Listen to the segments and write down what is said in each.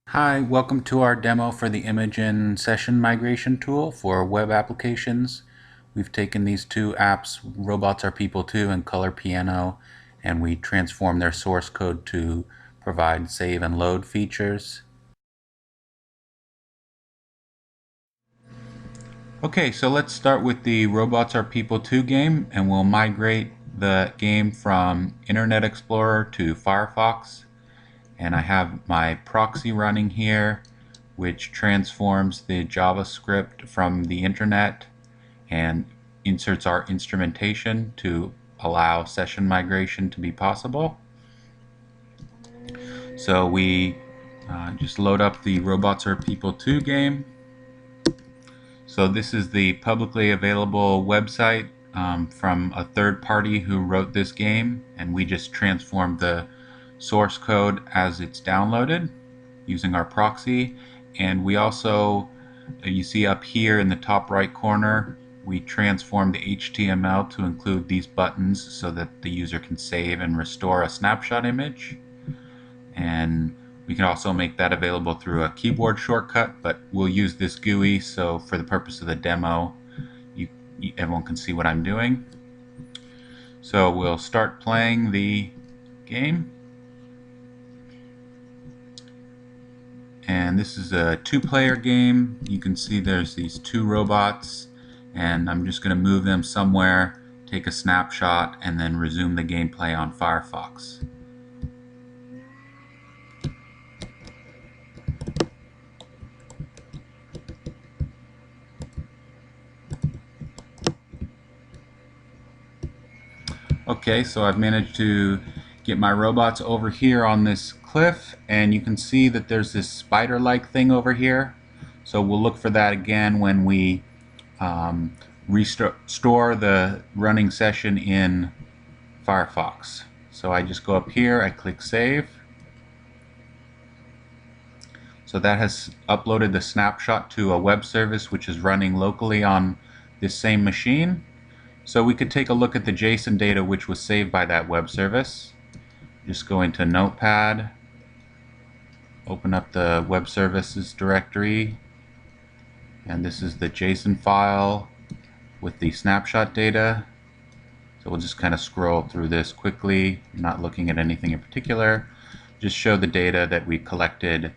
Hi, welcome to our demo for the Imagen session migration tool for web applications. We've taken these two apps, Robots Are People 2 and Color Piano, and we transformed their source code to provide save and load features. Okay, so let's start with the Robots Are People 2 game, and we'll migrate the game from Internet Explorer to Firefox. And I have my proxy running here, which transforms the JavaScript from the internet and inserts our instrumentation to allow session migration to be possible. So we just load up the Robots Are People 2 game. So this is the publicly available website from a third party who wrote this game, and we just transformed the source code as it's downloaded using our proxy. And we also, you see up here in the top right corner, we transformed the HTML to include these buttons so that the user can save and restore a snapshot image. And we can also make that available through a keyboard shortcut, but we'll use this GUI so for the purpose of the demo, everyone can see what I'm doing. So we'll start playing the game. And this is a two-player game. You can see there's these two robots, and I'm just going to move them somewhere, take a snapshot, and then resume the gameplay on Firefox. Okay, so I've managed to get my robots over here on this cliff, and you can see that there's this spider-like thing over here. So we'll look for that again when we restore the running session in Firefox. So I just go up here, I click Save. So that has uploaded the snapshot to a web service which is running locally on this same machine. So we could take a look at the JSON data which was saved by that web service. Just go into Notepad, open up the web services directory, and this is the JSON file with the snapshot data. So we'll just kind of scroll through this quickly, not looking at anything in particular. Just show the data that we collected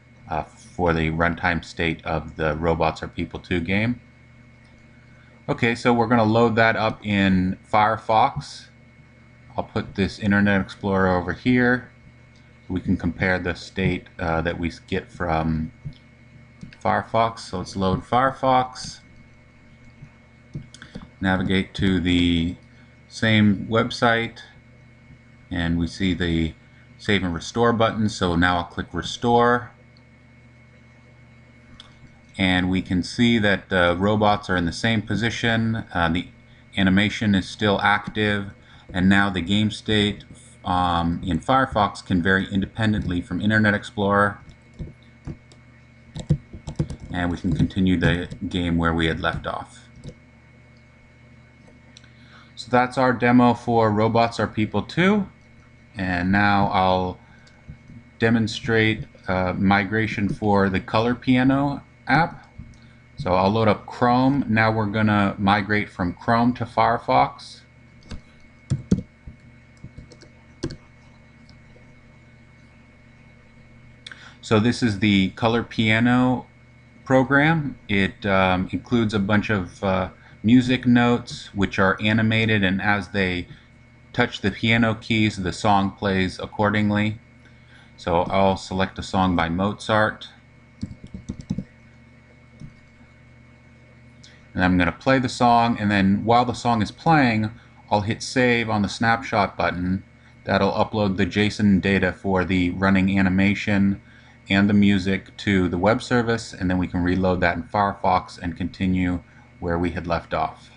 for the runtime state of the Robots Are People 2 game. Okay, so we're going to load that up in Firefox. I'll put this Internet Explorer over here. We can compare the state that we get from Firefox. So let's load Firefox. Navigate to the same website, and we see the Save and Restore button. So now I'll click Restore. And we can see that the robots are in the same position. The animation is still active, and now the game state in Firefox can vary independently from Internet Explorer, and we can continue the game where we had left off. So that's our demo for Robots Are People 2, and now I'll demonstrate migration for the Color Piano app. So I'll load up Chrome. Now we're going to migrate from Chrome to Firefox. So this is the Color Piano program. It includes a bunch of music notes which are animated, and as they touch the piano keys, the song plays accordingly. So I'll select a song by Mozart. And I'm going to play the song, and then while the song is playing, I'll hit Save on the snapshot button. That'll upload the JSON data for the running animation and the music to the web service, and then we can reload that in Firefox and continue where we had left off.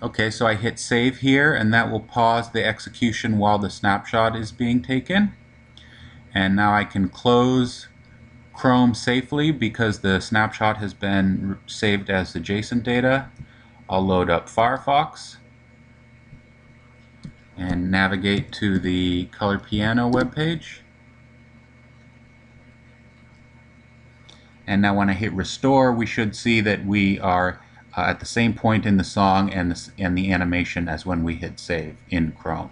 Okay, so I hit save here, and that will pause the execution while the snapshot is being taken. And now I can close Chrome safely because the snapshot has been saved as the JSON data. I'll load up Firefox and navigate to the Color Piano webpage. And now when I hit restore, we should see that we are at the same point in the song and the animation as when we hit save in Chrome.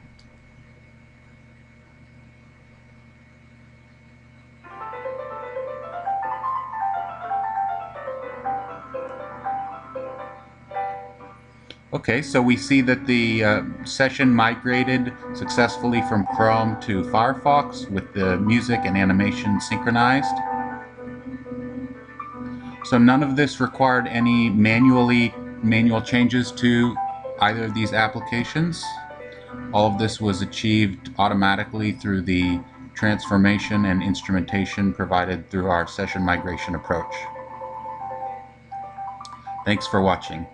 Okay, so we see that the session migrated successfully from Chrome to Firefox with the music and animation synchronized. So none of this required any manual changes to either of these applications. All of this was achieved automatically through the transformation and instrumentation provided through our session migration approach. Thanks for watching.